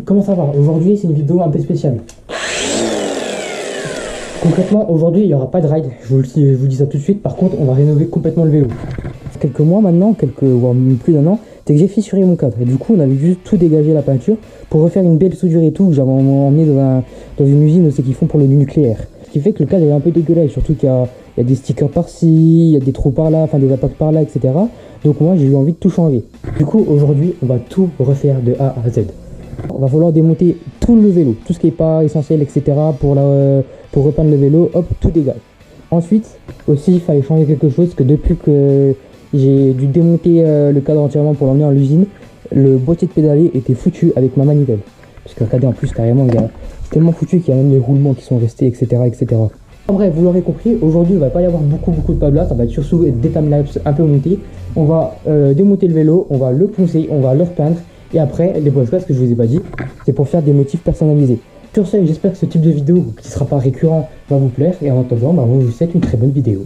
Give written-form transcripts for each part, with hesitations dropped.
Comment ça va? Aujourd'hui c'est une vidéo un peu spéciale. Concrètement aujourd'hui il n'y aura pas de ride, je vous dis ça tout de suite. Par contre on va rénover complètement le vélo. Quelques mois maintenant, voire plus d'un an, c'est que j'ai fissuré mon cadre. Et du coup on avait juste tout dégagé la peinture pour refaire une belle soudure et tout. J'avais emmené dans une usine aussi qu'ils font pour le nucléaire. Ce qui fait que le cadre est un peu dégueulasse, surtout qu'il y a des stickers par-ci, il y a des trous par-là, enfin des impacts par-là, etc. Donc moi j'ai eu envie de tout changer. Du coup aujourd'hui on va tout refaire de A à Z. On va falloir démonter tout le vélo, tout ce qui n'est pas essentiel, etc. pour repeindre le vélo, hop, tout dégage. Ensuite, aussi, il fallait changer quelque chose, que depuis que j'ai dû démonter le cadre entièrement pour l'emmener à l'usine, le boîtier de pédalier était foutu avec ma manivelle. Parce que regardez, en plus, carrément, c'est tellement foutu qu'il y a même les roulements qui sont restés, etc. etc. En bref, vous l'aurez compris, aujourd'hui, il ne va pas y avoir beaucoup de pablas, ça va être surtout des timelapses un peu montés. On va démonter le vélo, on va le poncer, on va le repeindre. Et après, les podcasts que je vous ai pas dit, c'est pour faire des motifs personnalisés. Sur ce, j'espère que ce type de vidéo, qui ne sera pas récurrent, va vous plaire. Et en attendant, moi je vous souhaite une très bonne vidéo.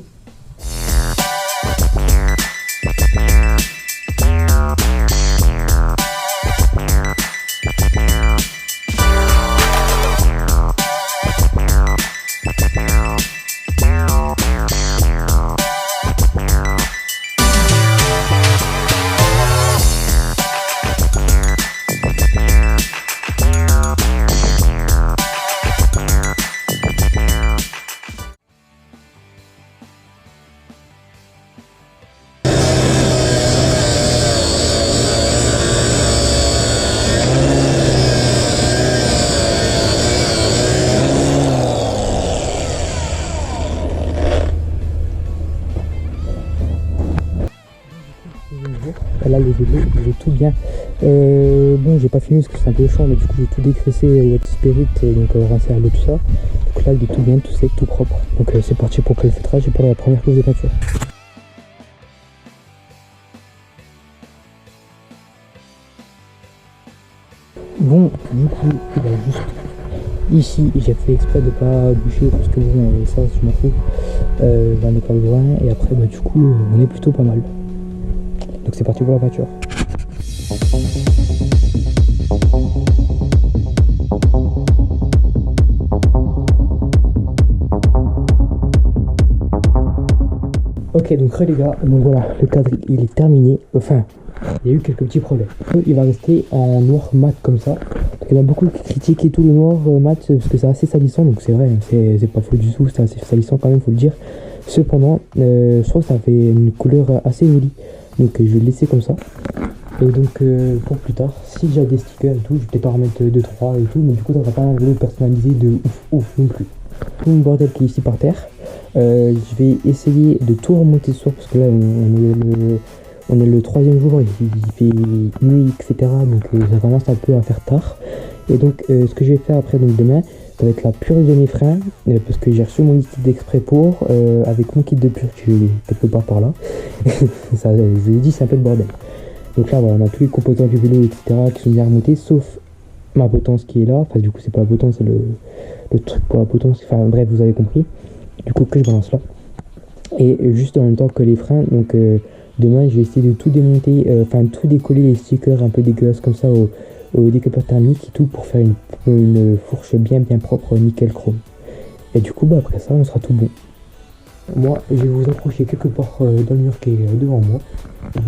Là le vélo, j'ai tout bien. Bon, j'ai pas fini parce que c'est un peu chiant, mais du coup j'ai tout dégraissé Wet Spirit, donc rincé à l'eau, tout ça. Donc là il est tout bien, tout sec, tout propre. Donc c'est parti pour le feutrage et pour la première couche de peinture. Bon, du coup, il va juste ici, j'ai fait exprès de pas boucher parce que bon, ça je m'en fous. J'en ai pas besoin et après bah du coup on est plutôt pas mal. Donc c'est parti pour la peinture. Ok, donc les gars, donc voilà, le cadre il est terminé. Enfin, il y a eu quelques petits problèmes. Il va rester en noir mat comme ça. Donc, il y en a beaucoup qui critiquent et tout le noir mat parce que c'est assez salissant. Donc c'est vrai, c'est pas faux du tout, c'est assez salissant quand même, faut le dire. Cependant, je trouve que ça fait une couleur assez jolie. Donc je vais le laisser comme ça. Et donc pour plus tard, si j'ai des stickers et tout, je vais peut-être en remettre 2-3 et tout. Mais du coup ça va pas un vélo personnalisé de ouf non plus. Tout le bordel qui est ici par terre. Je vais essayer de tout remonter ce soir parce que là on est le troisième jour, il fait nuit, etc. Donc ça commence un peu à faire tard. Et donc ce que je vais faire après, donc demain, ça va être la purge de mes freins, parce que j'ai reçu mon liquide exprès pour, avec mon kit de purge qui est quelque part par là. Ça, je vous ai dit, c'est un peu le bordel. Donc là, voilà, on a tous les composants du vélo, etc. qui sont bien remontés, sauf ma potence qui est là. Enfin, du coup, c'est pas la potence, c'est le truc pour la potence. Enfin, bref, vous avez compris. Du coup, que je balance là. Et juste en même temps que les freins, donc demain, je vais essayer de tout démonter, enfin, tout décoller les stickers un peu dégueulasses comme ça au découpeur thermique et tout pour faire une fourche bien propre nickel chrome. Et du coup, bah, après ça, on sera tout bon. Moi, je vais vous approcher quelque part dans le mur qui est devant moi.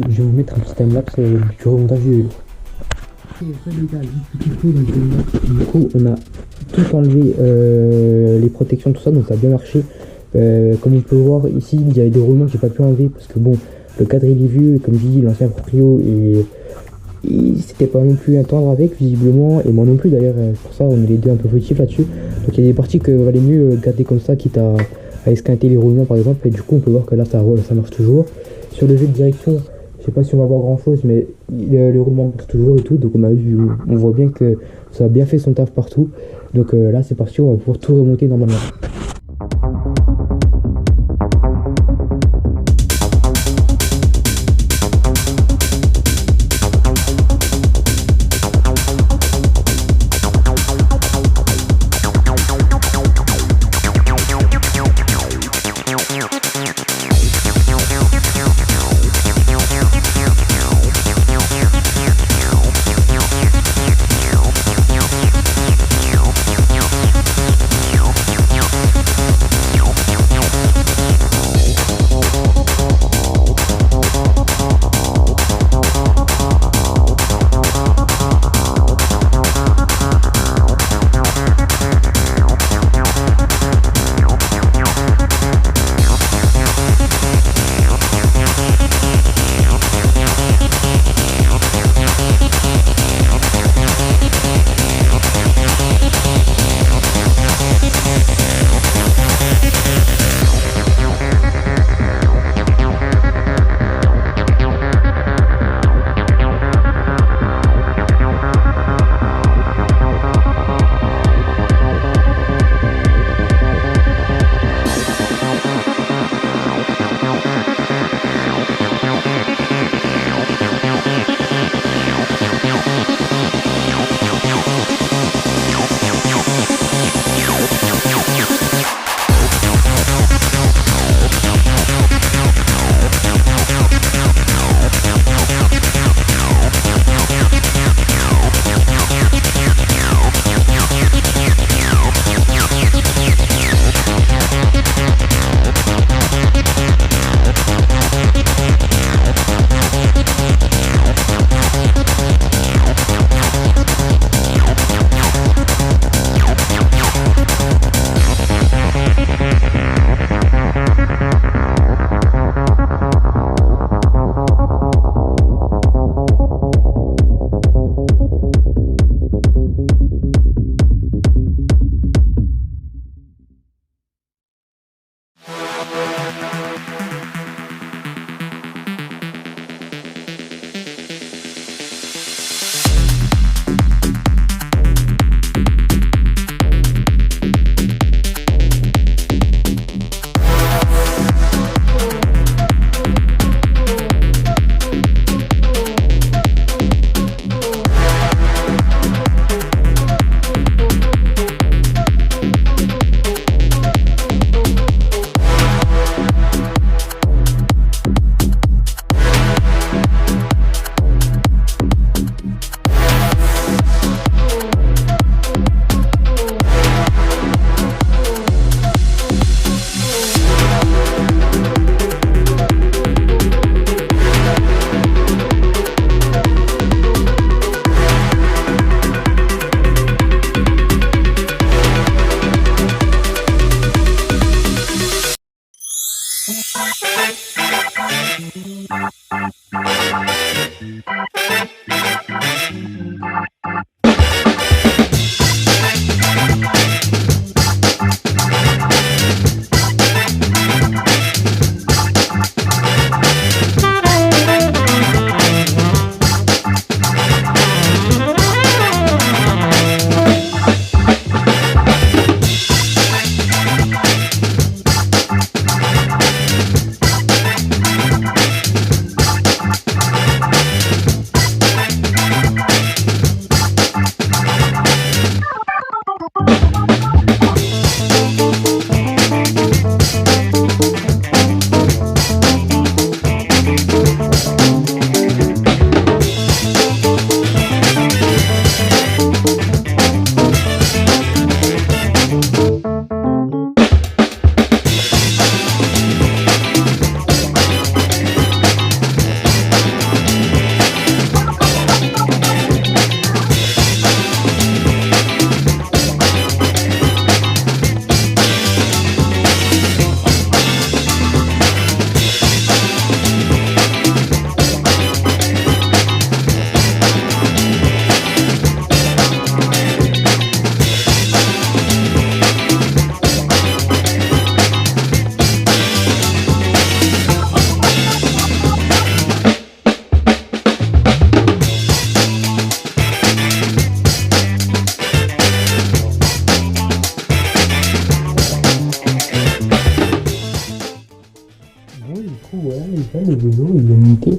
Je vais vous mettre un petit timelapse du remontage du vélo. Du coup, on a tout enlevé, les protections, tout ça, donc ça a bien marché. Comme on peut voir ici, il y avait des roulements que j'ai pas pu enlever parce que bon, le cadre il est vieux et comme je dis, l'ancien proprio et c'était pas non plus un tendre avec visiblement, et moi non plus d'ailleurs. Pour ça on est les deux un peu fautifs là-dessus. Donc il y a des parties que valait mieux garder comme ça, quitte à esquinter les roulements par exemple. Et du coup on peut voir que là ça marche toujours. Sur le jeu de direction, je sais pas si on va voir grand chose, mais le roulement marche toujours et tout. Donc on voit bien que ça a bien fait son taf partout. Donc là c'est parti, on va pouvoir tout remonter normalement.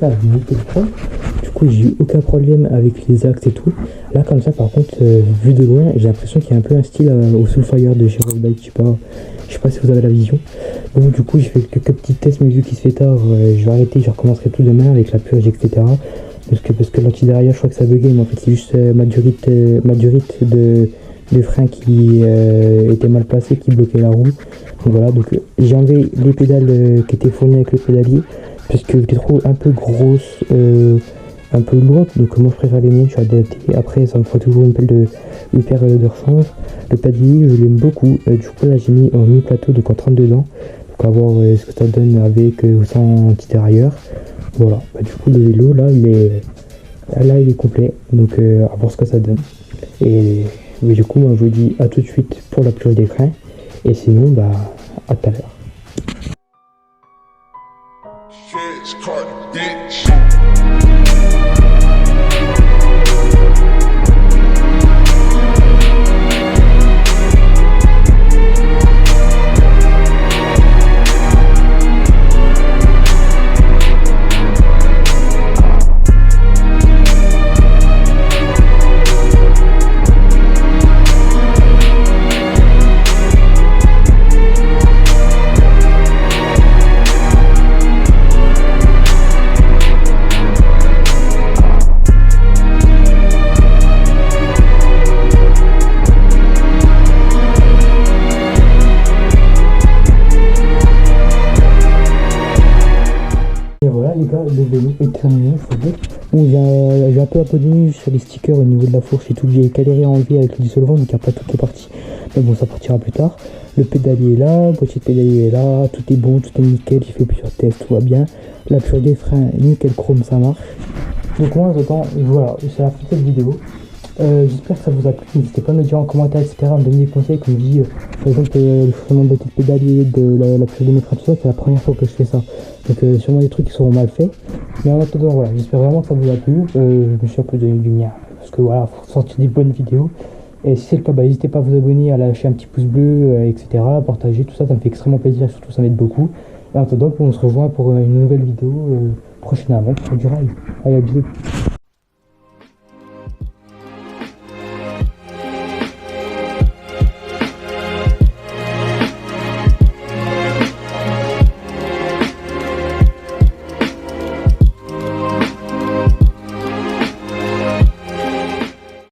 là, mon téléphone. Du coup, j'ai eu aucun problème avec les axes et tout. Là, comme ça, par contre, vu de loin, j'ai l'impression qu'il y a un peu un style au Soulfire de chez Rockbike. Je sais pas si vous avez la vision. Donc, du coup, j'ai fait quelques petits tests, mais vu qu'il se fait tard, je vais arrêter. Je recommencerai tout demain avec la purge, etc. Parce que l'anti-déraillage, je crois que ça buguait, mais en fait, c'est juste ma durite de frein qui était mal placé, qui bloquait la roue. Donc voilà, donc j'ai enlevé les pédales qui étaient fournies avec le pédalier, parce que je les trouve un peu grosses, un peu lourdes, donc moi je préfère les miennes, je suis adapté. Après, ça me fera toujours une paire de rechange. Le pédalier, je l'aime beaucoup. Du coup, là, j'ai mis en mi-plateau, donc en 32 dents. Donc à voir ce que ça donne avec ou sans anti-dérailleur. Voilà, bah, du coup, le vélo, là, il est complet, donc à voir ce que ça donne. Mais du coup, moi, je vous dis à tout de suite pour la purge des freins. Et sinon, bah, à tout à l'heure. Et voilà les gars, le vélo est terminé, faut dire. Bon, j'ai un peu abonné sur les stickers au niveau de la fourche et tout, j'ai galéré à enlever avec le dissolvant, donc il n'y a pas tout qui est parti. Mais bon, ça partira plus tard. Le pédalier est là, le boîtier de pédalier est là, tout est bon, tout est nickel, j'ai fait plusieurs tests, tout va bien. La purge des freins, nickel chrome, ça marche. Donc moi, voilà, c'est la fin de cette vidéo. J'espère que ça vous a plu, n'hésitez pas à me dire en commentaire, etc., à me donner des conseils, comme je dis, par exemple, le changement de boîtier de pédalier, de la purge des métrailles, tout ça, c'est la première fois que je fais ça. Donc sûrement des trucs qui seront mal faits. Mais en attendant, voilà, j'espère vraiment que ça vous a plu. Je me suis un peu donné du mien, parce que voilà, faut sortir des bonnes vidéos. Et si c'est le cas, bah, n'hésitez pas à vous abonner, à lâcher un petit pouce bleu, etc., à partager, tout ça, ça me fait extrêmement plaisir, surtout ça m'aide beaucoup. Et en attendant, on se rejoint pour une nouvelle vidéo prochainement pour du rail. Allez, à bisous.